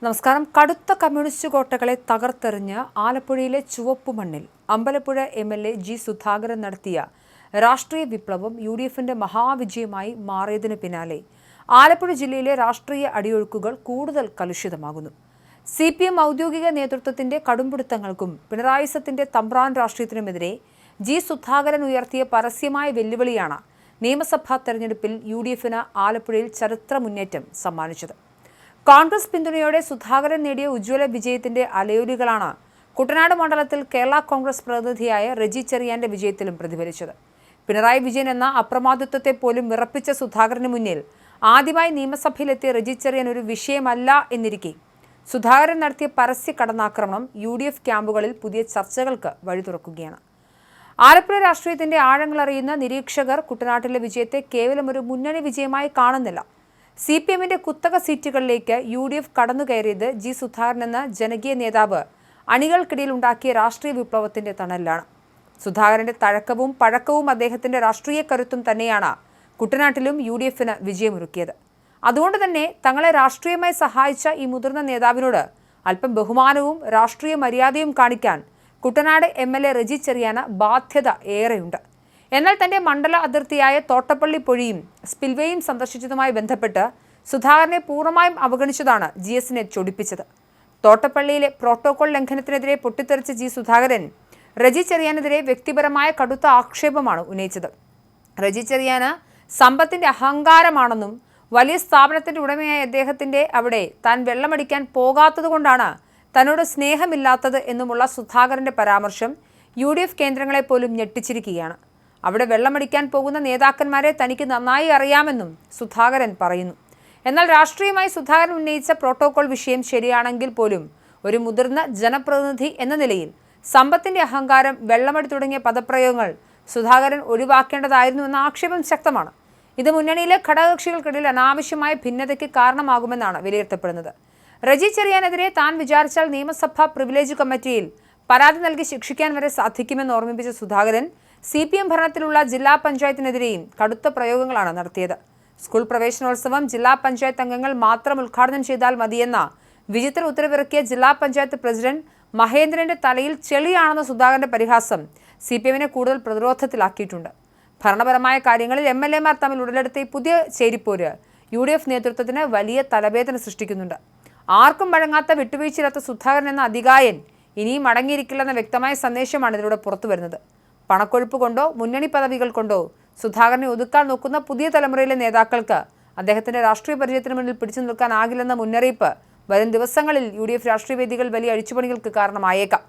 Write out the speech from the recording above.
നമസ്കാരം. കടുത്ത കമ്മ്യൂണിസ്റ്റ് കോട്ടകളെ തകർത്തെറിഞ്ഞ് ആലപ്പുഴയിലെ ചുവപ്പുമണ്ണിൽ അമ്പലപ്പുഴ എം.എൽ.എ. ജി സുധാകരൻ നടത്തിയ രാഷ്ട്രീയ വിപ്ലവം യു.ഡി.എഫിന്റെ മഹാവിജയമായി മാറിയതിനു പിന്നാലെ ആലപ്പുഴ ജില്ലയിലെ രാഷ്ട്രീയ അടിയൊഴുക്കുകൾ കൂടുതൽ കലുഷിതമാകുന്നു. CPM ഔദ്യോഗിക നേതൃത്വത്തിന്റെ കടുംപിടുത്തങ്ങൾക്കും പിണറായി സത്തിന്റെ തമ്പ്രാൻ രാഷ്ട്രീയത്തിനുമെതിരെ ജി സുധാകരൻ ഉയർത്തിയ പരസ്യമായ വെല്ലുവിളിയാണ് നിയമസഭാ തെരഞ്ഞെടുപ്പിൽ യു.ഡി.എഫിന് ആലപ്പുഴയിൽ ചരിത്ര മുന്നേറ്റം സമ്മാനിച്ചത്. കോൺഗ്രസ് പിന്തുണയോടെ സുധാകരൻ നേടിയ ഉജ്ജ്വല വിജയത്തിന്റെ അലയൊലികളാണ് കുട്ടനാട് മണ്ഡലത്തിൽ കേരള കോൺഗ്രസ് പ്രതിനിധിയായ റെജി ചെറിയാന്റെ വിജയത്തിലും പ്രതിഫലിച്ചത്. പിണറായി വിജയൻ എന്ന അപ്രമാദിത്വത്തെ പോലും വിറപ്പിച്ച സുധാകരന് മുന്നിൽ ആദ്യമായി നിയമസഭയിലെത്തിയ റെജി ചെറിയാൻ ഒരു വിഷയമല്ല എന്നിരിക്കെ സുധാകരൻ നടത്തിയ പരസ്യ കടന്നാക്രമണം UDF ക്യാമ്പുകളിൽ പുതിയ ചർച്ചകൾക്ക് വഴി തുറക്കുകയാണ്. ആലപ്പുഴ രാഷ്ട്രീയത്തിന്റെ ആഴങ്ങളറിയുന്ന നിരീക്ഷകർ കുട്ടനാട്ടിലെ വിജയത്തെ കേവലം ഒരു മുന്നണി വിജയമായി കാണുന്നില്ല. CPMന്റെ കുത്തക സീറ്റുകളിലേക്ക് UDF കടന്നുകയറിയത് ജി സുധാകരൻ എന്ന ജനകീയ നേതാവ് അണികൾക്കിടയിൽ ഉണ്ടാക്കിയ രാഷ്ട്രീയ വിപ്ലവത്തിന്റെ തണലിലാണ്. സുധാകരന്റെ തഴക്കവും പഴക്കവും അദ്ദേഹത്തിന്റെ രാഷ്ട്രീയ കരുത്തും തന്നെയാണ് കുട്ടനാട്ടിലും UDFന് വിജയമൊരുക്കിയത്. അതുകൊണ്ട് തന്നെ തങ്ങളെ രാഷ്ട്രീയമായി സഹായിച്ച ഈ മുതിർന്ന നേതാവിനോട് അല്പം ബഹുമാനവും രാഷ്ട്രീയ മര്യാദയും കാണിക്കാൻ കുട്ടനാട് MLA റെജി ചെറിയാന് ബാധ്യത ഏറെയുണ്ട്. എന്നാൽ തന്റെ മണ്ഡല അതിർത്തിയായ തോട്ടപ്പള്ളി പൊഴിയും സ്പിൽവേയും സന്ദർശിച്ചതുമായി ബന്ധപ്പെട്ട് സുധാകരനെ പൂർണ്ണമായും അവഗണിച്ചതാണ് GSനെ ചൊടിപ്പിച്ചത്. തോട്ടപ്പള്ളിയിലെ പ്രോട്ടോകോൾ ലംഘനത്തിനെതിരെ പൊട്ടിത്തെറിച്ച ജി സുധാകരൻ റെജി ചെറിയാനെതിരെ വ്യക്തിപരമായ കടുത്ത ആക്ഷേപമാണ് ഉന്നയിച്ചത്. റെജി ചെറിയാന് സമ്പത്തിന്റെ അഹങ്കാരമാണെന്നും വലിയ സ്ഥാപനത്തിന്റെ ഉടമയായ അദ്ദേഹത്തിന്റെ അവിടെ താൻ വെള്ളമടിക്കാൻ പോകാത്തതുകൊണ്ടാണ് തന്നോട് സ്നേഹമില്ലാത്തത് എന്നുമുള്ള സുധാകരന്റെ പരാമർശം UDF കേന്ദ്രങ്ങളെ പോലും ഞെട്ടിച്ചിരിക്കുകയാണ്. അവിടെ വെള്ളമടിക്കാൻ പോകുന്ന നേതാക്കന്മാരെ തനിക്ക് നന്നായി അറിയാമെന്നും സുധാകരൻ പറയുന്നു. എന്നാൽ രാഷ്ട്രീയമായി സുധാകരൻ ഉന്നയിച്ച പ്രോട്ടോകോൾ വിഷയം ശരിയാണെങ്കിൽ പോലും ഒരു മുതിർന്ന ജനപ്രതിനിധി എന്ന നിലയിൽ സമ്പത്തിന്റെ അഹങ്കാരം, വെള്ളമടി തുടങ്ങിയ പദപ്രയോഗങ്ങൾ സുധാകരൻ ഒഴിവാക്കേണ്ടതായിരുന്നു എന്ന ആക്ഷേപം ശക്തമാണ്. ഇത് മുന്നണിയിലെ ഘടകകക്ഷികൾക്കിടയിൽ അനാവശ്യമായ ഭിന്നതയ്ക്ക് കാരണമാകുമെന്നാണ് വിലയിരുത്തപ്പെടുന്നത്. റെജി ചെറിയാനെതിരെ താൻ വിചാരിച്ചാൽ നിയമസഭാ പ്രിവിലേജ് കമ്മിറ്റിയിൽ പരാതി നൽകി ശിക്ഷിക്കാൻ വരെ സാധിക്കുമെന്ന് ഓർമ്മിപ്പിച്ച സുധാകരൻ CPM ഭരണത്തിലുള്ള ജില്ലാ പഞ്ചായത്തിനെതിരെയും കടുത്ത പ്രയോഗങ്ങളാണ് നടത്തിയത്. സ്കൂൾ പ്രവേശനോത്സവം ജില്ലാ പഞ്ചായത്ത് അംഗങ്ങൾ മാത്രം ഉദ്ഘാടനം ചെയ്താൽ മതിയെന്ന വിചിത്ര ഉത്തരവിറക്കിയ ജില്ലാ പഞ്ചായത്ത് പ്രസിഡന്റ് മഹേന്ദ്രന്റെ തലയിൽ ചെളിയാണെന്ന സുധാകരന്റെ പരിഹാസം CPMനെ കൂടുതൽ പ്രതിരോധത്തിലാക്കിയിട്ടുണ്ട്. ഭരണപരമായ കാര്യങ്ങളിൽ MLA മാർ തമ്മിൽ ഉടലെടുത്ത ഈ പുതിയ ചേരിപ്പോര് UDF നേതൃത്വത്തിന് വലിയ തലവേദന സൃഷ്ടിക്കുന്നുണ്ട്. ആർക്കും വഴങ്ങാത്ത വിട്ടുവീഴ്ചയില്ലാത്ത സുധാകരൻ എന്ന അധികായൻ ഇനിയും അടങ്ങിയിരിക്കില്ലെന്ന വ്യക്തമായ സന്ദേശമാണ് ഇതിലൂടെ പുറത്തുവരുന്നത്. പണക്കൊഴുപ്പ് കൊണ്ടോ മുന്നണി പദവികൾ കൊണ്ടോ സുധാകരനെ ഒതുക്കാൻ നോക്കുന്ന പുതിയ തലമുറയിലെ നേതാക്കൾക്ക് അദ്ദേഹത്തിന്റെ രാഷ്ട്രീയ പരിചയത്തിന് മുന്നിൽ പിടിച്ചു നിൽക്കാനാകില്ലെന്ന മുന്നറിയിപ്പ് വരും ദിവസങ്ങളിൽ UDF രാഷ്ട്രീയ വേദികൾ വലിയ അഴിച്ചുപണികൾക്ക് കാരണമായേക്കാം.